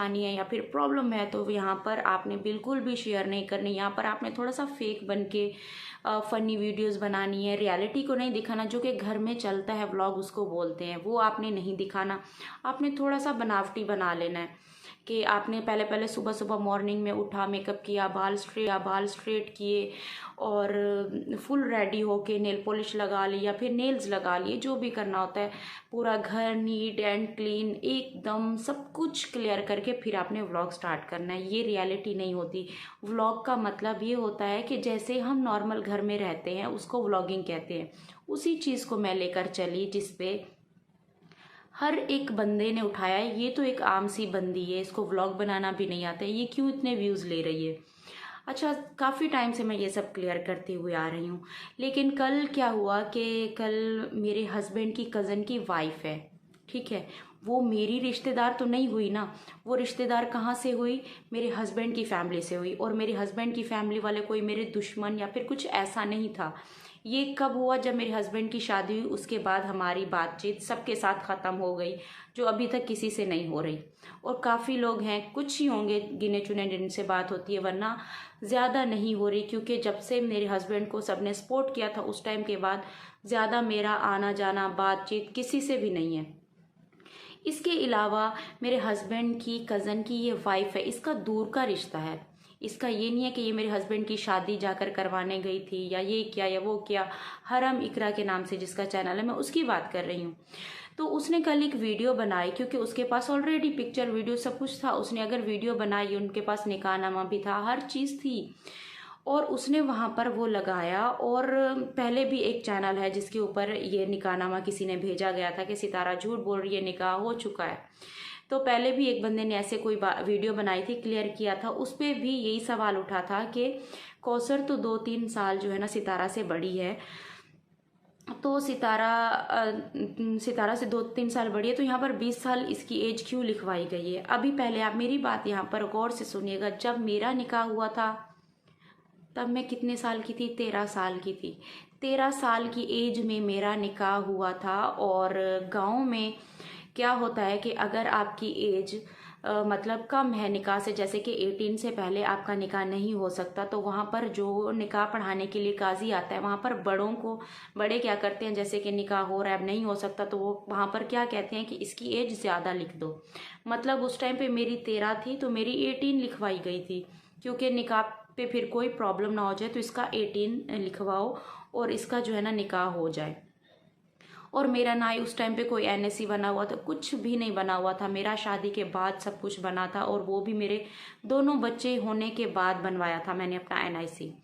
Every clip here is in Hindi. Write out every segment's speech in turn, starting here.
आनी है या फिर प्रॉब्लम है तो यहाँ पर आपने बिल्कुल भी शेयर नहीं करनी। यहाँ पर आपने थोड़ा सा फेक बन के फ़नी वीडियोस बनानी है, रियलिटी को नहीं दिखाना। जो कि घर में चलता है व्लॉग उसको बोलते हैं, वो आपने नहीं दिखाना। आपने थोड़ा सा बनावटी बना लेना है कि आपने पहले पहले सुबह सुबह मॉर्निंग में उठा, मेकअप किया, बाल स्ट्रेट किए और फुल रेडी होके नेल पॉलिश लगा ली या फिर नेल्स लगा लिए, जो भी करना होता है। पूरा घर नीट एंड क्लीन एकदम सब कुछ क्लियर करके फिर आपने व्लॉग स्टार्ट करना है। ये रियलिटी नहीं होती। व्लॉग का मतलब ये होता है कि जैसे हम नॉर्मल घर में रहते हैं उसको व्लॉगिंग कहते हैं। उसी चीज़ को मैं लेकर चली जिसपे हर एक बंदे ने उठाया है। ये तो एक आम सी बंदी है, इसको व्लॉग बनाना भी नहीं आता है, ये क्यों इतने व्यूज़ ले रही है। अच्छा, काफ़ी टाइम से मैं ये सब क्लियर करती हुई आ रही हूँ। लेकिन कल क्या हुआ कि कल मेरे हस्बैंड की कज़न की वाइफ है, ठीक है। वो मेरी रिश्तेदार तो नहीं हुई ना, वो रिश्तेदार कहाँ से हुई, मेरे हस्बैंड की फैमिली से हुई। और मेरे हस्बैंड की फैमिली वाले कोई मेरे दुश्मन या फिर कुछ ऐसा नहीं था। ये कब हुआ, जब मेरे हस्बैंड की शादी हुई उसके बाद हमारी बातचीत सबके साथ ख़त्म हो गई, जो अभी तक किसी से नहीं हो रही। और काफ़ी लोग हैं, कुछ ही होंगे गिने चुने जिनसे बात होती है, वरना ज़्यादा नहीं हो रही। क्योंकि जब से मेरे हस्बैंड को सबने सपोर्ट किया था उस टाइम के बाद ज़्यादा मेरा आना जाना बातचीत किसी से भी नहीं है। इसके अलावा मेरे हस्बैंड की कज़न की ये वाइफ है, इसका दूर का रिश्ता है। इसका ये नहीं है कि ये मेरे हस्बैंड की शादी जाकर करवाने गई थी या ये किया या वो किया। हरम इकरा के नाम से जिसका चैनल है, मैं उसकी बात कर रही हूँ। तो उसने कल एक वीडियो बनाई, क्योंकि उसके पास ऑलरेडी पिक्चर वीडियो सब कुछ था। उसने अगर वीडियो बनाई, उनके पास निकाहनामा भी था, हर चीज़ थी। और उसने वहाँ पर वो लगाया। और पहले भी एक चैनल है जिसके ऊपर ये निकाहनामा किसी ने भेजा गया था कि सितारा झूठ बोल रही है, निकाह हो चुका है। तो पहले भी एक बंदे ने ऐसे कोई वीडियो बनाई थी, क्लियर किया था। उस पर भी यही सवाल उठा था कि कौसर तो 2-3 साल जो है ना सितारा से बड़ी है, तो सितारा से 2-3 साल बड़ी है, तो यहाँ पर 20 साल इसकी एज क्यों लिखवाई गई है। अभी पहले आप मेरी बात यहाँ पर गौर से सुनिएगा। जब मेरा निकाह हुआ था तब मैं कितने साल की थी, 13 साल की थी। 13 साल की एज में मेरा निकाह हुआ था। और गांव में क्या होता है कि अगर आपकी एज मतलब कम है निकाह से, जैसे कि 18 से पहले आपका निकाह नहीं हो सकता, तो वहाँ पर जो निकाह पढ़ाने के लिए काजी आता है, वहाँ पर बड़े क्या करते हैं, जैसे कि निकाह हो रहा है अब नहीं हो सकता, तो वो वहाँ पर क्या कहते हैं कि इसकी एज ज़्यादा लिख दो। मतलब उस टाइम पे मेरी 13 थी तो मेरी 18 लिखवाई गई थी, क्योंकि निकाह पे फिर कोई प्रॉब्लम ना हो जाए, तो इसका 18 लिखवाओ और इसका जो है ना निकाह हो जाए। और मेरा ना ही उस टाइम पे कोई एनएससी बना हुआ था, कुछ भी नहीं बना हुआ था। मेरा शादी के बाद सब कुछ बना था, और वो भी मेरे दोनों बच्चे होने के बाद बनवाया था मैंने अपना एनआईसी।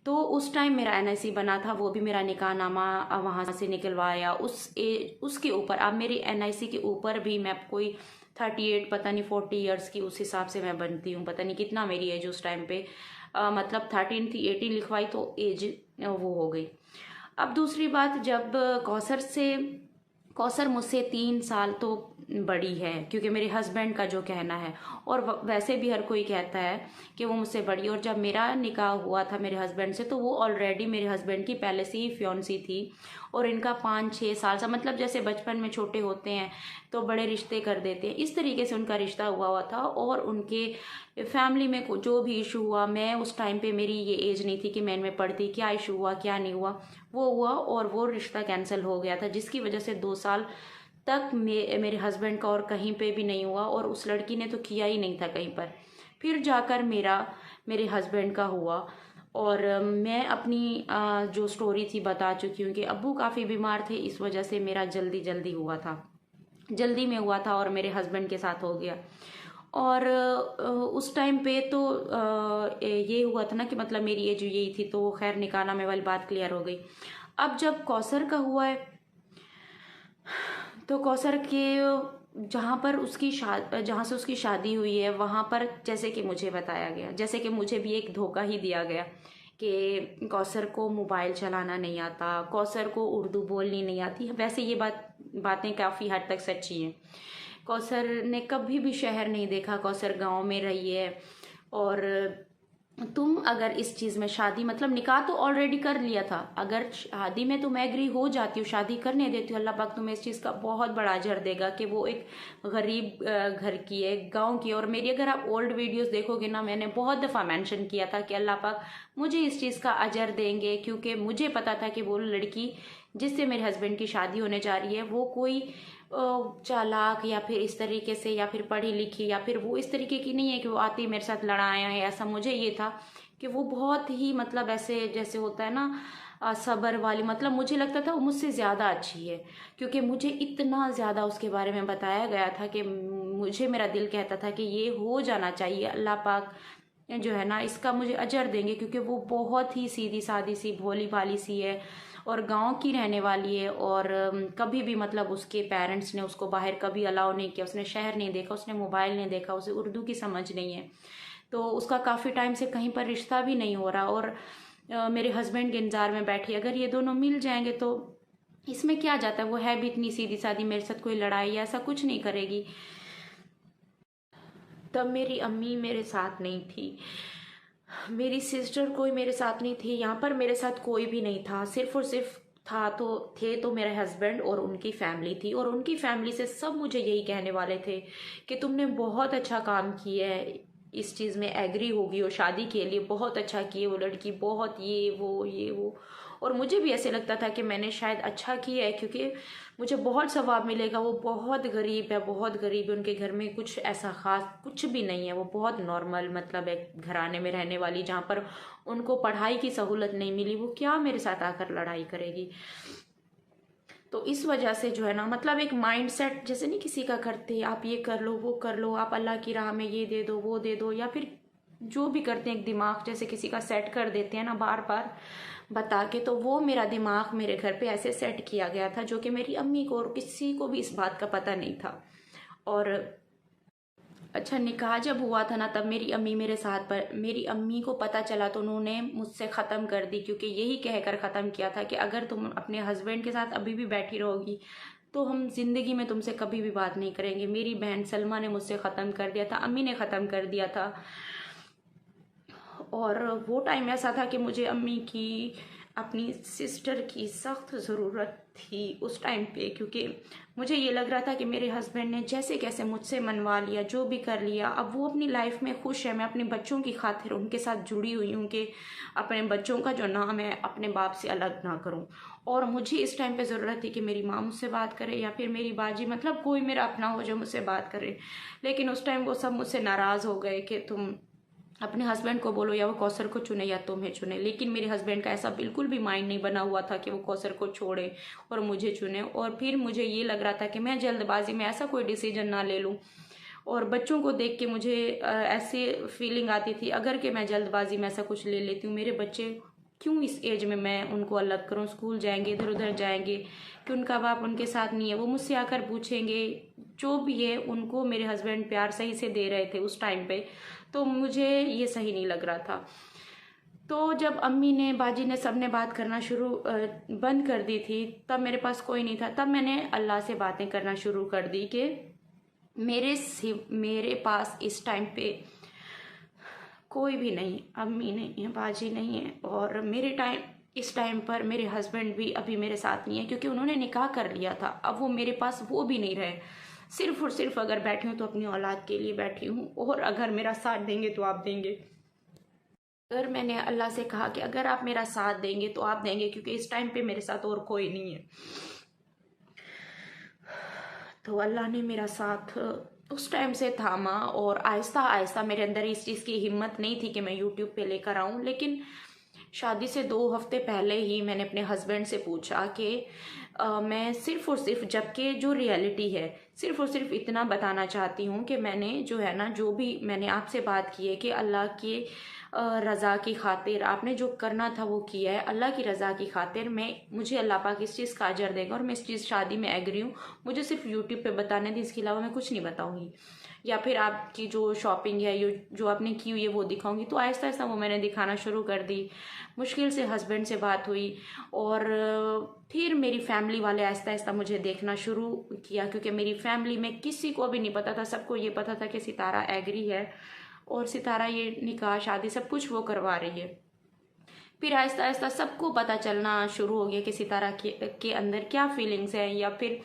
तो उस टाइम मेरा एनआईसी बना था, वो भी मेरा निकाहनामा वहाँ से निकलवाया। उसके ऊपर अब मेरी एनआईसी के ऊपर भी मैं कोई 38 पता नहीं 40 ईयर्स की उस हिसाब से मैं बनती हूँ, पता नहीं कितना मेरी एज उस टाइम पे मतलब 13 थी, 18 लिखवाई तो एज वो हो गई। अब दूसरी बात, जब कौसर मुझसे 3 साल तो बड़ी है, क्योंकि मेरे हस्बैंड का जो कहना है, और वैसे भी हर कोई कहता है कि वो मुझसे बड़ी। और जब मेरा निकाह हुआ था मेरे हस्बैंड से, तो वो ऑलरेडी मेरे हस्बैंड की पहले से ही फियोंसी थी। और इनका 5-6 साल सा, मतलब जैसे बचपन में छोटे होते हैं तो बड़े रिश्ते कर देते हैं, इस तरीके से उनका रिश्ता हुआ था। और उनके फैमिली में जो भी इशू हुआ, मैं उस टाइम पे मेरी ये एज नहीं थी कि मैं इनमें पढ़ती, क्या इशू हुआ क्या नहीं हुआ, वो हुआ और वो रिश्ता कैंसिल हो गया था, जिसकी वजह से 2 साल तक मेरे हस्बैंड का और कहीं पे भी नहीं हुआ। और उस लड़की ने तो किया ही नहीं था कहीं पर। फिर जाकर मेरे हस्बैंड का हुआ। और मैं अपनी जो स्टोरी थी बता चुकी हूँ कि अब्बू काफ़ी बीमार थे, इस वजह से मेरा जल्दी हुआ था, जल्दी में हुआ था और मेरे हस्बैंड के साथ हो गया। और उस टाइम पे तो ये हुआ था ना कि मतलब मेरी एज यही थी, तो खैर निकाहनामे वाली बात क्लियर हो गई। अब जब कौसर का हुआ है, तो कौसर के जहाँ से उसकी शादी हुई है, वहाँ पर जैसे कि मुझे बताया गया, जैसे कि मुझे भी एक धोखा ही दिया गया कि कौसर को मोबाइल चलाना नहीं आता, कौसर को उर्दू बोलनी नहीं आती। वैसे ये बातें काफ़ी हद तक सच्ची हैं। कौसर ने कभी भी शहर नहीं देखा, कौसर गांव में रही है। और तुम अगर इस चीज़ में शादी मतलब निकाह तो ऑलरेडी कर लिया था, अगर शादी में तुम एग्री हो जाती हो, शादी करने देती हो, अल्लाह पाक तुम्हें इस चीज़ का बहुत बड़ा अजर देगा कि वो एक गरीब घर की है, गांव की है। और मेरी अगर आप ओल्ड वीडियोस देखोगे ना, मैंने बहुत दफ़ा मेंशन किया था कि अल्लाह पाक मुझे इस चीज़ का अजर देंगे, क्योंकि मुझे पता था कि वो लड़की जिससे मेरे हस्बैंड की शादी होने जा रही है वो कोई चालाक या फिर इस तरीके से या फिर पढ़ी लिखी या फिर वो इस तरीके की नहीं है कि वो आती मेरे साथ लड़ाया है। ऐसा मुझे ये था कि वो बहुत ही मतलब ऐसे जैसे होता है ना सबर वाली, मतलब मुझे लगता था वो मुझसे ज़्यादा अच्छी है, क्योंकि मुझे इतना ज़्यादा उसके बारे में बताया गया था कि मुझे मेरा दिल कहता था कि ये हो जाना चाहिए, अल्लाह पाक जो है ना इसका मुझे अजर देंगे, क्योंकि वो बहुत ही सीधी सादी सी भोली भाली सी है और गांव की रहने वाली है। और कभी भी मतलब उसके पेरेंट्स ने उसको बाहर कभी अलाउ नहीं किया, उसने शहर नहीं देखा, उसने मोबाइल नहीं देखा, उसे उर्दू की समझ नहीं है, तो उसका काफ़ी टाइम से कहीं पर रिश्ता भी नहीं हो रहा। और मेरे हस्बैंड के इंतजार में बैठी, अगर ये दोनों मिल जाएंगे तो इसमें क्या जाता है, वो है भी इतनी सीधी सादी, मेरे साथ कोई लड़ाई या ऐसा कुछ नहीं करेगी। तब मेरी अम्मी मेरे साथ नहीं थी, मेरी सिस्टर कोई मेरे साथ नहीं थी, यहाँ पर मेरे साथ कोई भी नहीं था, सिर्फ और सिर्फ थे तो मेरे हस्बैंड और उनकी फैमिली थी। और उनकी फैमिली से सब मुझे यही कहने वाले थे कि तुमने बहुत अच्छा काम किया है, इस चीज़ में एग्री होगी और शादी के लिए बहुत अच्छा किए, वो लड़की बहुत ये वो। और मुझे भी ऐसे लगता था कि मैंने शायद अच्छा किया है, क्योंकि मुझे बहुत सवाब मिलेगा। वो बहुत गरीब है, बहुत गरीब है, उनके घर में कुछ ऐसा ख़ास कुछ भी नहीं है, वो बहुत नॉर्मल मतलब एक घराने में रहने वाली, जहाँ पर उनको पढ़ाई की सहूलत नहीं मिली, वो क्या मेरे साथ आकर लड़ाई करेगी। तो इस वजह से जो है ना मतलब एक माइंड सेट जैसे नहीं किसी का करते, आप ये कर लो वो कर लो, आप अल्लाह की राह में ये दे दो वो दे दो, या फिर जो भी करते हैं एक दिमाग जैसे किसी का सेट कर देते हैं ना बार बार बता के, तो वो मेरा दिमाग मेरे घर पे ऐसे सेट किया गया था, जो कि मेरी अम्मी को और किसी को भी इस बात का पता नहीं था। और अच्छा निकाह जब हुआ था ना, तब मेरी अम्मी मेरे साथ पर, मेरी अम्मी को पता चला तो उन्होंने मुझसे ख़त्म कर दी, क्योंकि यही कहकर ख़त्म किया था कि अगर तुम अपने हस्बैंड के साथ अभी भी बैठी रहोगी तो हम ज़िंदगी में तुमसे कभी भी बात नहीं करेंगे। मेरी बहन सलमा ने मुझसे ख़त्म कर दिया था, अम्मी ने ख़त्म कर दिया था। और वो टाइम ऐसा था कि मुझे अम्मी की अपनी सिस्टर की सख्त ज़रूरत थी उस टाइम पे, क्योंकि मुझे ये लग रहा था कि मेरे हस्बैंड ने जैसे कैसे मुझसे मनवा लिया, जो भी कर लिया, अब वो अपनी लाइफ में खुश है, मैं अपने बच्चों की खातिर उनके साथ जुड़ी हुई हूँ कि अपने बच्चों का जो नाम है अपने बाप से अलग ना करूँ। और मुझे इस टाइम पे ज़रूरत थी कि मेरी माँ मुझसे बात करे या फिर मेरी बाजी, मतलब कोई मेरा अपना हो जो मुझसे बात करे। लेकिन उस टाइम वो सब मुझसे नाराज़ हो गए कि तुम अपने हस्बैंड को बोलो या वो कौसर को चुने या तुम्हें चुने। लेकिन मेरे हस्बैंड का ऐसा बिल्कुल भी माइंड नहीं बना हुआ था कि वो कौसर को छोड़े और मुझे चुने। और फिर मुझे ये लग रहा था कि मैं जल्दबाजी में ऐसा कोई डिसीजन ना ले लूँ, और बच्चों को देख के मुझे ऐसी फीलिंग आती थी अगर कि मैं जल्दबाजी में ऐसा कुछ ले लेती हूँ, मेरे बच्चे क्यों इस एज में मैं उनको अलग करूँ, स्कूल जाएंगे इधर उधर जाएंगे कि उनका बाप उनके साथ नहीं है, वो मुझसे आकर पूछेंगे, जो भी है उनको मेरे हस्बैंड प्यार सही से दे रहे थे उस टाइम पे, तो मुझे ये सही नहीं लग रहा था। तो जब अम्मी ने बाजी ने सब ने बात करना शुरू बंद कर दी थी, तब मेरे पास कोई नहीं था, तब मैंने अल्लाह से बातें करना शुरू कर दी कि मेरे पास इस टाइम पे कोई भी नहीं, अम्मी नहीं है, बाजी नहीं है, और इस टाइम पर मेरे हस्बैंड भी अभी मेरे साथ नहीं है, क्योंकि उन्होंने निकाह कर लिया था। अब वो मेरे पास वो भी नहीं रहे, सिर्फ और सिर्फ अगर बैठी हूँ तो अपनी औलाद के लिए बैठी हूँ, और अगर मेरा साथ देंगे तो आप देंगे। अगर मैंने अल्लाह से कहा कि अगर आप मेरा साथ देंगे तो आप देंगे, क्योंकि इस टाइम पे मेरे साथ और कोई नहीं है। तो अल्लाह ने मेरा साथ उस टाइम से थामा, और आहिस्ता आहिस्ता मेरे अंदर इस चीज़ की हिम्मत नहीं थी कि मैं यूट्यूब पे लेकर आऊँ। लेकिन शादी से 2 हफ्ते पहले ही मैंने अपने हस्बैंड से पूछा कि मैं सिर्फ़ और सिर्फ, जबकि जो रियलिटी है, सिर्फ़ और सिर्फ इतना बताना चाहती हूँ कि मैंने जो है ना, जो भी मैंने आपसे बात की है कि अल्लाह की रज़ा की खातिर आपने जो करना था वो किया है, अल्लाह की रज़ा की खातिर मुझे अल्लाह पाक इस चीज़ का अजर देगा, और मैं इस चीज़ शादी में एग्री हूँ। मुझे सिर्फ यूट्यूब पे बताने दी, इसके अलावा मैं कुछ नहीं बताऊँगी, या फिर आपकी जो शॉपिंग है जो आपने की हुई है वो दिखाऊंगी। तो आहिस्ता आहिस्ता वो मैंने दिखाना शुरू कर दी। मुश्किल से हस्बैंड से बात हुई, और फिर मेरी फैमिली वाले आहिस्ता आहिस्ता मुझे देखना शुरू किया, क्योंकि मेरी फैमिली में किसी को भी नहीं पता था, सबको ये पता था कि सितारा एग्री है। और सितारा ये निकाह शादी सब कुछ वो करवा रही है। फिर आहिस्ता आहिस्ता सबको पता चलना शुरू हो गया कि सितारा के अंदर क्या फीलिंग्स हैं, या फिर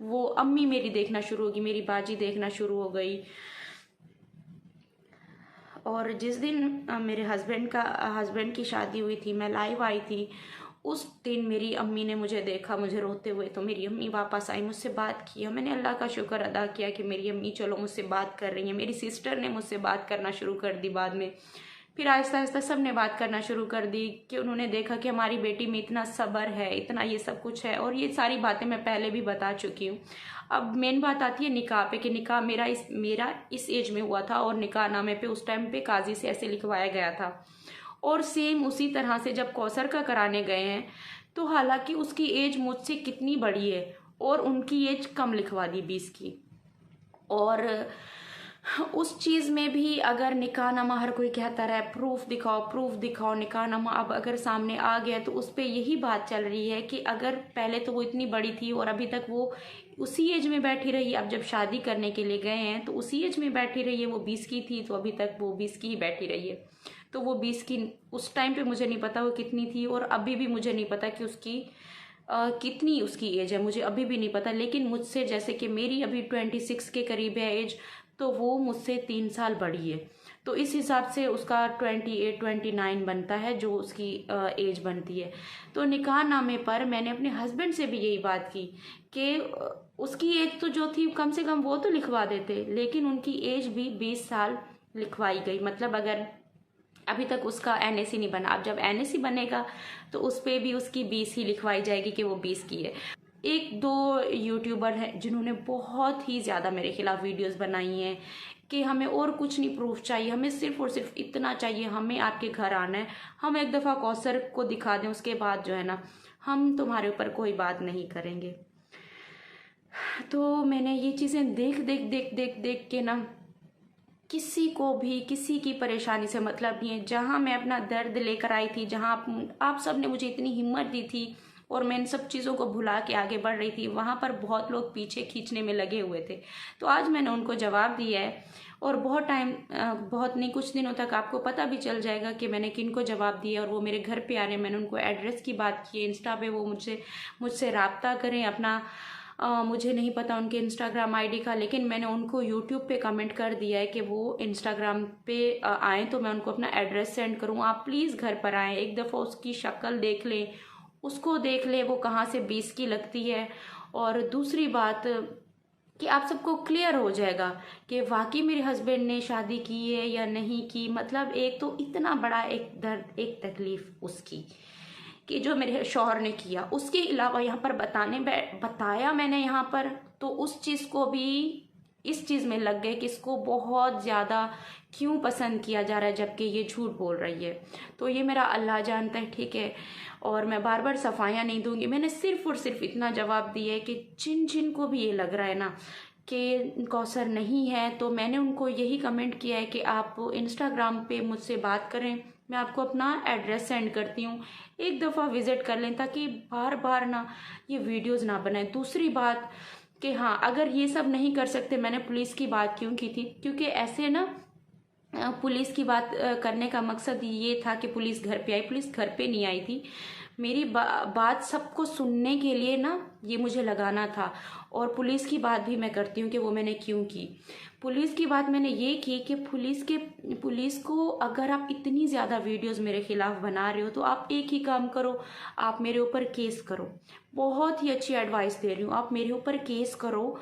वो अम्मी मेरी देखना शुरू होगी, मेरी बाजी देखना शुरू हो गई। और जिस दिन मेरे हस्बैंड की शादी हुई थी, मैं लाइव आई थी, उस दिन मेरी अम्मी ने मुझे देखा मुझे रोते हुए, तो मेरी अम्मी वापस आई, मुझसे बात किया। मैंने अल्लाह का शुक्र अदा किया कि मेरी अम्मी चलो मुझसे बात कर रही हैं। मेरी सिस्टर ने मुझसे बात करना शुरू कर दी बाद में। फिर आहिस्ता आहिस्ता सब ने बात करना शुरू कर दी कि उन्होंने देखा कि हमारी बेटी में इतना सब्र है, इतना ये सब कुछ है। और ये सारी बातें मैं पहले भी बता चुकी हूँ। अब मेन बात आती है निकाह पे, कि निकाह मेरा इस एज में हुआ था और निकाह नामे पे उस टाइम पे काजी से ऐसे लिखवाया गया था। और सेम उसी तरह से जब कौसर का कराने गए हैं, तो हालांकि उसकी एज मुझसे कितनी बड़ी है और उनकी एज कम लिखवा दी 20 की। और उस चीज़ में भी अगर निकाहनामा, हर कोई कहता रहा प्रूफ दिखाओ, निकाहनामा अब अगर सामने आ गया तो उस पर यही बात चल रही है कि अगर पहले तो वो इतनी बड़ी थी और अभी तक वो उसी एज में बैठी रही, अब जब शादी करने के लिए गए हैं तो उसी एज में बैठी रही है। वो 20 की थी तो अभी तक वो 20 की ही बैठी रही है। तो वो 20 की उस टाइम पे मुझे नहीं पता वो कितनी थी, और अभी भी मुझे नहीं पता कि उसकी कितनी उसकी एज है, मुझे अभी भी नहीं पता। लेकिन मुझसे, जैसे कि मेरी अभी 26 के करीब है एज, तो वो मुझसे 3 साल बड़ी है। तो इस हिसाब से उसका 28-29 बनता है जो उसकी एज बनती है। तो निकाहनामे पर मैंने अपने हस्बैंड से भी यही बात की कि उसकी एज तो जो थी कम से कम वो तो लिखवा देते, लेकिन उनकी एज भी 20 साल लिखवाई गई। मतलब अगर अभी तक उसका NAC नहीं बना, अब जब NAC बनेगा तो उस पर भी उसकी 20 ही लिखवाई जाएगी कि वो 20 की है। 1-2 यूट्यूबर हैं जिन्होंने बहुत ही ज़्यादा मेरे खिलाफ वीडियोस बनाई हैं कि हमें और कुछ नहीं प्रूफ चाहिए, हमें सिर्फ और सिर्फ इतना चाहिए, हमें आपके घर आना है, हम एक दफ़ा कौसर को दिखा दें, उसके बाद जो है ना हम तुम्हारे ऊपर कोई बात नहीं करेंगे। तो मैंने ये चीज़ें देख के ना, किसी को भी किसी की परेशानी से मतलब नहीं है। जहाँ मैं अपना दर्द लेकर आई थी, जहाँ आप सब ने मुझे इतनी हिम्मत दी थी और मैं इन सब चीज़ों को भुला के आगे बढ़ रही थी, वहाँ पर बहुत लोग पीछे खींचने में लगे हुए थे। तो आज मैंने उनको जवाब दिया है, और बहुत नहीं, कुछ दिनों तक आपको पता भी चल जाएगा कि मैंने किनको जवाब दिया। और वो मेरे घर पे आ रहे हैं, मैंने उनको एड्रेस की बात की है, इंस्टा पे वो मुझसे रब्ता करें अपना। मुझे नहीं पता उनके इंस्टाग्राम ID का, लेकिन मैंने उनको यूट्यूब पे कमेंट कर दिया है कि वो इंस्टाग्राम पे आएँ तो मैं उनको अपना एड्रेस सेंड करूँ। आप प्लीज़ घर पर आएँ, एक दफ़ा उसकी शक्ल देख लें, उसको देख ले वो कहाँ से 20 की लगती है। और दूसरी बात कि आप सबको क्लियर हो जाएगा कि वाकई मेरे हस्बैंड ने शादी की है या नहीं की। मतलब एक तो इतना बड़ा एक दर्द, एक तकलीफ उसकी कि जो मेरे शौहर ने किया, उसके अलावा यहाँ पर बताया मैंने यहाँ पर, तो उस चीज़ को भी इस चीज़ में लग गए कि इसको बहुत ज़्यादा क्यों पसंद किया जा रहा है जबकि ये झूठ बोल रही है। तो ये मेरा अल्लाह जानता है, ठीक है। और मैं बार बार सफाइयाँ नहीं दूंगी। मैंने सिर्फ और सिर्फ इतना जवाब दिया है कि जिन को भी ये लग रहा है ना कि कौसर नहीं है, तो मैंने उनको यही कमेंट किया है कि आप इंस्टाग्राम पे मुझसे बात करें, मैं आपको अपना एड्रेस सेंड करती हूँ, एक दफ़ा विज़िट कर लें, ताकि बार बार ना ये वीडियोज़ ना बनाएं। दूसरी बात कि हाँ, अगर ये सब नहीं कर सकते, मैंने पुलिस की बात क्यों की थी, क्योंकि ऐसे ना पुलिस की बात करने का मकसद ये था कि पुलिस घर पे आई। पुलिस घर पे नहीं आई थी, मेरी बात सबको सुनने के लिए ना ये मुझे लगाना था। और पुलिस की बात भी मैं करती हूँ कि वो मैंने क्यों की। पुलिस की बात मैंने ये की कि पुलिस को अगर आप इतनी ज़्यादा वीडियोस मेरे खिलाफ बना रहे हो तो आप एक ही काम करो, आप मेरे ऊपर केस करो। बहुत ही अच्छी एडवाइस दे रही हूँ, आप मेरे ऊपर केस करो।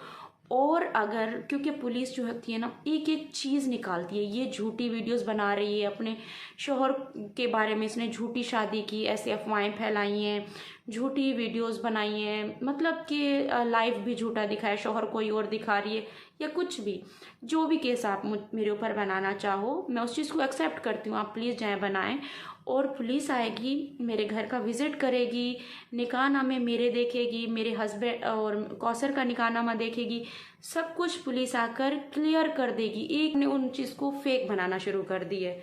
और अगर, क्योंकि पुलिस जो होती है ना एक एक चीज़ निकालती है, ये झूठी वीडियोस बना रही है अपने शोहर के बारे में, इसने झूठी शादी की, ऐसे अफवाहें फैलाई हैं, झूठी वीडियोस बनाई हैं, मतलब कि लाइव भी झूठा दिखाया, शोहर कोई और दिखा रही है, या कुछ भी, जो भी केस आप मेरे ऊपर बनाना चाहो मैं उस चीज़ को एक्सेप्ट करती हूँ। आप प्लीज़ जाएँ बनाएं। और पुलिस आएगी, मेरे घर का विज़िट करेगी, निकाहनामे मेरे देखेगी, मेरे हस्बैंड और कौसर का निकाहनामा देखेगी, सब कुछ पुलिस आकर क्लियर कर देगी। एक ने उन चीज़ को फेक बनाना शुरू कर दी है।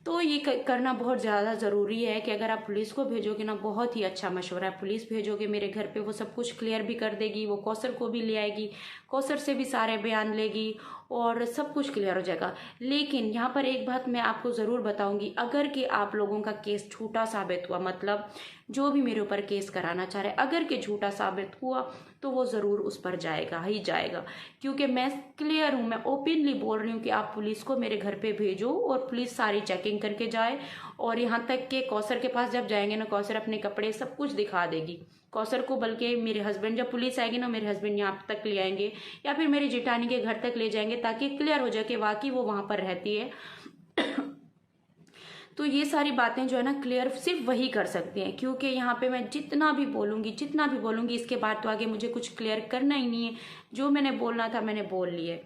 तो ये करना बहुत ज़्यादा ज़रूरी है कि अगर आप पुलिस को भेजोगे ना, बहुत ही अच्छा मशवरा है। पुलिस भेजोगे मेरे घर पे, वो सब कुछ क्लियर भी कर देगी, वो कौसर को भी ले आएगी, कौसर से भी सारे बयान लेगी और सब कुछ क्लियर हो जाएगा। लेकिन यहाँ पर एक बात मैं आपको ज़रूर बताऊंगी, अगर कि आप लोगों का केस झूठा साबित हुआ, मतलब जो भी मेरे ऊपर केस कराना चाह रहे, अगर कि झूठा साबित हुआ तो वो ज़रूर उस पर जाएगा ही जाएगा। क्योंकि मैं क्लियर हूँ, मैं ओपनली बोल रही हूँ कि आप पुलिस को मेरे घर पे भेजो और पुलिस सारी चेकिंग करके जाए। और यहाँ तक कि कौसर के पास जब जाएंगे ना, कौसर अपने कपड़े सब कुछ दिखा देगी कौसर को। बल्कि मेरे हस्बैंड, जब पुलिस आएगी ना, मेरे हस्बैंड यहाँ तक ले आएंगे या फिर मेरी जेठानी के घर तक ले जाएंगे, ताकि क्लियर हो जाए कि वाकई वो वहां पर रहती है। तो ये सारी बातें जो है ना, क्लियर सिर्फ वही कर सकते हैं। क्योंकि यहाँ पे मैं जितना भी बोलूंगी इसके बाद तो आगे मुझे कुछ क्लियर करना ही नहीं है। जो मैंने बोलना था मैंने बोल लिया।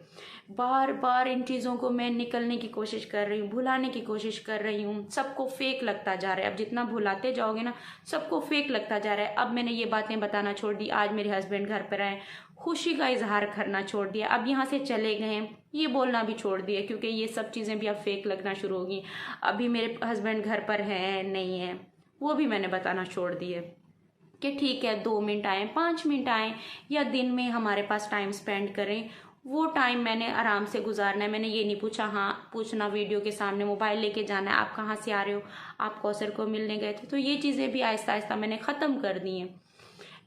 बार बार इन चीज़ों को मैं निकलने की कोशिश कर रही हूँ, भुलाने की कोशिश कर रही हूँ, सबको फेक लगता जा रहा है। अब जितना भुलाते जाओगे ना, सबको फेक लगता जा रहा है। अब मैंने ये बातें बताना छोड़ दी, आज मेरे हस्बैंड घर पर आए, खुशी का इजहार करना छोड़ दिया। अब यहाँ से चले गए हैं, ये बोलना भी छोड़ दिया, क्योंकि ये सब चीज़ें भी अब फेक लगना शुरू होगी। अभी मेरे हस्बैंड घर पर हैं नहीं है, वो भी मैंने बताना छोड़ दिए कि ठीक है 2 मिनट आए, 5 मिनट आए, या दिन में हमारे पास टाइम स्पेंड करें, वो टाइम मैंने आराम से गुजारना है। मैंने ये नहीं पूछा, हाँ पूछना वीडियो के सामने मोबाइल लेके जाना है, आप कहाँ से आ रहे हो, आप कौसर को मिलने गए थे। तो ये चीज़ें भी आहिस्ता आहिस्ता मैंने ख़त्म कर दी हैं।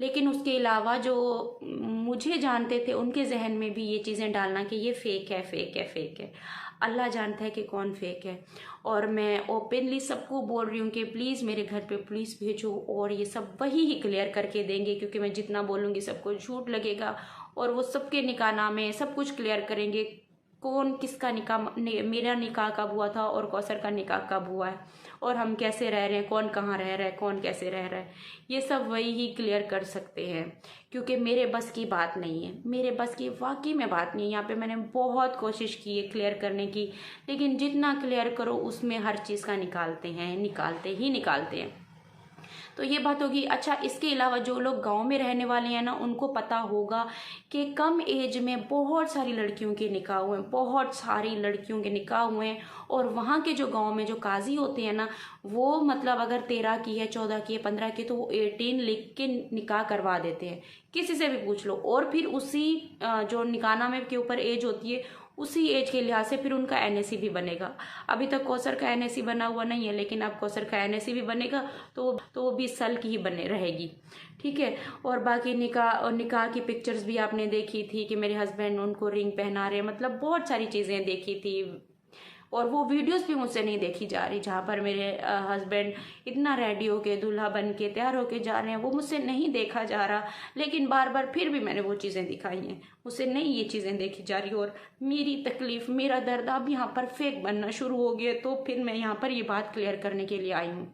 लेकिन उसके अलावा जो मुझे जानते थे उनके जहन में भी ये चीज़ें डालना कि ये फेक है, फेक है, फेक है। अल्लाह जानता है कि कौन फेक है। और मैं ओपनली सबको बोल रही हूँ कि प्लीज़ मेरे घर पे पुलिस भेजो, और ये सब वही ही क्लियर करके देंगे। क्योंकि मैं जितना बोलूँगी सबको झूठ लगेगा, और वो सबके निकाह नामे सब कुछ क्लियर करेंगे, कौन किसका निकाह, मेरा निकाह कब हुआ था और कौसर का निकाह कब हुआ है, और हम कैसे रह रहे हैं, कौन कहाँ रह रहा है, कौन कैसे रह रहा है, ये सब वही ही क्लियर कर सकते हैं। क्योंकि मेरे बस की बात नहीं है, मेरे बस की वाकई में बात नहीं है। यहाँ पे मैंने बहुत कोशिश की है क्लियर करने की, लेकिन जितना क्लियर करो उसमें हर चीज़ का निकालते हैं। तो ये बात होगी। अच्छा, इसके अलावा जो लोग गांव में रहने वाले हैं ना, उनको पता होगा कि कम एज में बहुत सारी लड़कियों के निकाह हुए हैं, बहुत सारी लड़कियों के निकाह हुए हैं। और वहाँ के जो गांव में जो काजी होते हैं ना, वो मतलब अगर 13 की है, 14 की है, 15 की है, तो वो 18 लिख के निकाह करवा देते हैं, किसी से भी पूछ लो। और फिर उसी जो निकाहनामे के ऊपर एज होती है, उसी एज के लिहाज से फिर उनका एनएसी भी बनेगा। अभी तक कौसर का एनएसी बना हुआ नहीं है, लेकिन अब कौसर का एनएसी भी बनेगा, तो वो 20 साल की ही बने रहेगी। ठीक है। और बाकी निकाह की पिक्चर्स भी आपने देखी थी कि मेरे हस्बैंड उनको रिंग पहना रहे, मतलब बहुत सारी चीज़ें देखी थी। और वो वीडियोस भी मुझसे नहीं देखी जा रही, जहाँ पर मेरे हस्बैंड इतना रेडी होके दूल्हा बन के तैयार होके जा रहे हैं, वो मुझसे नहीं देखा जा रहा। लेकिन बार बार फिर भी मैंने वो चीज़ें दिखाई हैं, मुझसे नहीं ये चीज़ें देखी जा रही। और मेरी तकलीफ, मेरा दर्द अब यहाँ पर फेक बनना शुरू हो गया। तो फिर मैं यहाँ पर ये बात क्लियर करने के लिए आई हूँ।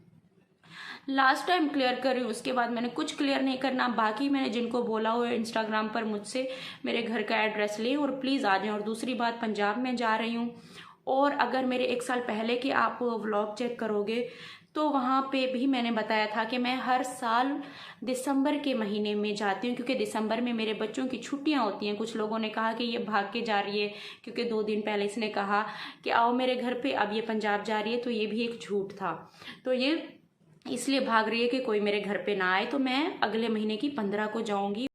लास्ट टाइम क्लियर कर रही हूँ, उसके बाद मैंने कुछ क्लियर नहीं करना। बाकी मैंने जिनको बोला हुआ है इंस्टाग्राम पर मुझसे मेरे घर का एड्रेस लें और प्लीज़ आ जाएं। और दूसरी बात, पंजाब में जा रही हूँ, और अगर मेरे 1 साल पहले के आप व्लॉग चेक करोगे तो वहाँ पे भी मैंने बताया था कि मैं हर साल दिसंबर के महीने में जाती हूँ, क्योंकि दिसंबर में मेरे बच्चों की छुट्टियाँ होती हैं। कुछ लोगों ने कहा कि ये भाग के जा रही है, क्योंकि 2 दिन पहले इसने कहा कि आओ मेरे घर पे, अब ये पंजाब जा रही है। तो ये भी एक झूठ था। तो ये इसलिए भाग रही है कि कोई मेरे घर पे ना आए। तो मैं अगले महीने की 15 को जाऊँगी।